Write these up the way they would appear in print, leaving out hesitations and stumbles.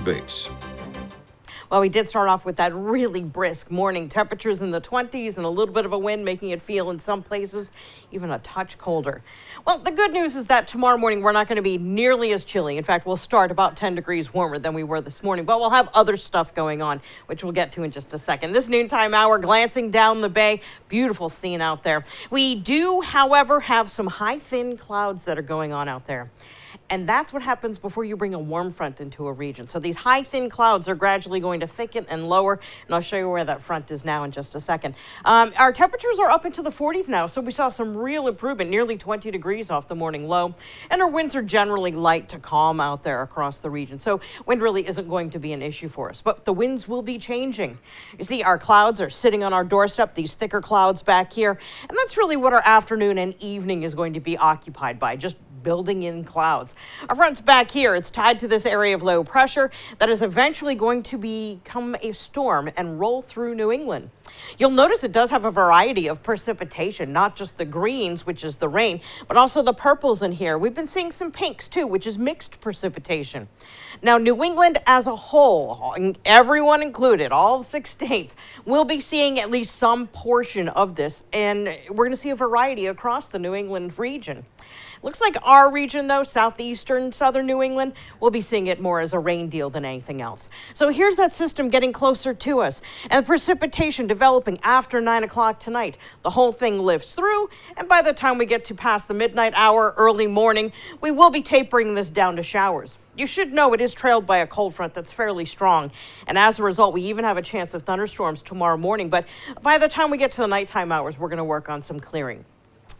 Base. Well, we did start off with that really brisk morning. Temperatures in the 20s and a little bit of a wind, making it feel in some places even a touch colder. Well, the good news is that tomorrow morning we're not going to be nearly as chilly. In fact, we'll start about 10 degrees warmer than we were this morning, but we'll have other stuff going on, which we'll get to in just a second. This noontime hour, glancing down the bay, beautiful scene out there. We do, however, have some high, thin clouds that are going on out there. And that's what happens before you bring a warm front into a region. So these high, thin clouds are gradually going to thicken and lower, and I'll show you where that front is now in just a second. Our temperatures are up into the 40s now, so we saw some real improvement, nearly 20 degrees off the morning low, and our winds are generally light to calm out there across the region. So wind really isn't going to be an issue for us, but the winds will be changing. You see, our clouds are sitting on our doorstep, these thicker clouds back here, and that's really what our afternoon and evening is going to be occupied by, just building in clouds. Our front's back here. It's tied to this area of low pressure that is eventually going to become a storm and roll through New England. You'll notice it does have a variety of precipitation, not just the greens, which is the rain, but also the purples in here. We've been seeing some pinks too, which is mixed precipitation. Now, New England as a whole, everyone included, all 6 states, will be seeing at least some portion of this, and we're going to see a variety across the New England region. Looks like our region, though, southeastern, southern New England, will be seeing it more as a rain deal than anything else. So here's that system getting closer to us, and precipitation developing after 9 o'clock tonight. The whole thing lifts through, and by the time we get to past the midnight hour, early morning, we will be tapering this down to showers. You should know it is trailed by a cold front that's fairly strong, and as a result, we even have a chance of thunderstorms tomorrow morning, but by the time we get to the nighttime hours, we're going to work on some clearing.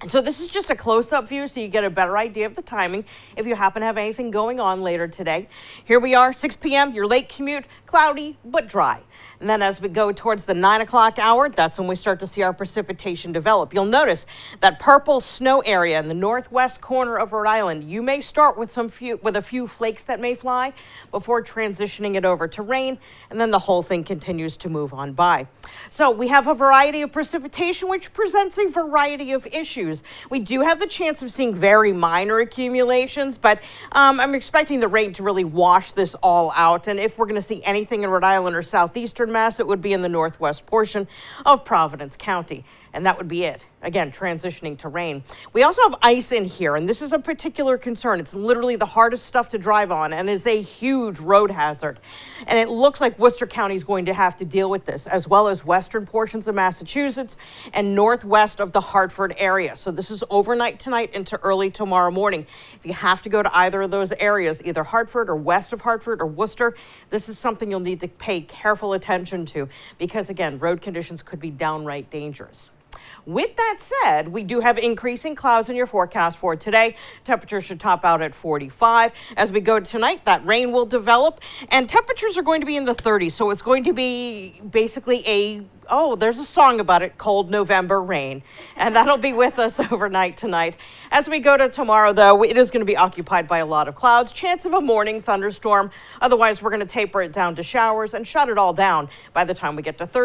And so this is just a close-up view so you get a better idea of the timing if you happen to have anything going on later today. Here we are, 6 p.m., your late commute, cloudy but dry. And then as we go towards the 9 o'clock hour, that's when we start to see our precipitation develop. You'll notice that purple snow area in the northwest corner of Rhode Island. You may start with a few flakes that may fly before transitioning it over to rain, and then the whole thing continues to move on by. So we have a variety of precipitation, which presents a variety of issues. We do have the chance of seeing very minor accumulations, but I'm expecting the rain to really wash this all out. And if we're going to see anything in Rhode Island or southeastern Mass, it would be in the northwest portion of Providence County. And that would be it. Again, transitioning to rain. We also have ice in here, and this is a particular concern. It's literally the hardest stuff to drive on and is a huge road hazard. And it looks like Worcester County is going to have to deal with this, as well as western portions of Massachusetts and northwest of the Hartford area. So this is overnight tonight into early tomorrow morning. If you have to go to either of those areas, either Hartford or west of Hartford or Worcester, this is something you'll need to pay careful attention to because, again, road conditions could be downright dangerous. With that said, we do have increasing clouds in your forecast for today. Temperatures should top out at 45. As we go tonight, that rain will develop, and temperatures are going to be in the 30s. So it's going to be basically there's a song about it, cold November rain. And that'll be with us overnight tonight. As we go to tomorrow, though, it is going to be occupied by a lot of clouds. Chance of a morning thunderstorm. Otherwise, we're going to taper it down to showers and shut it all down by the time we get to Thursday.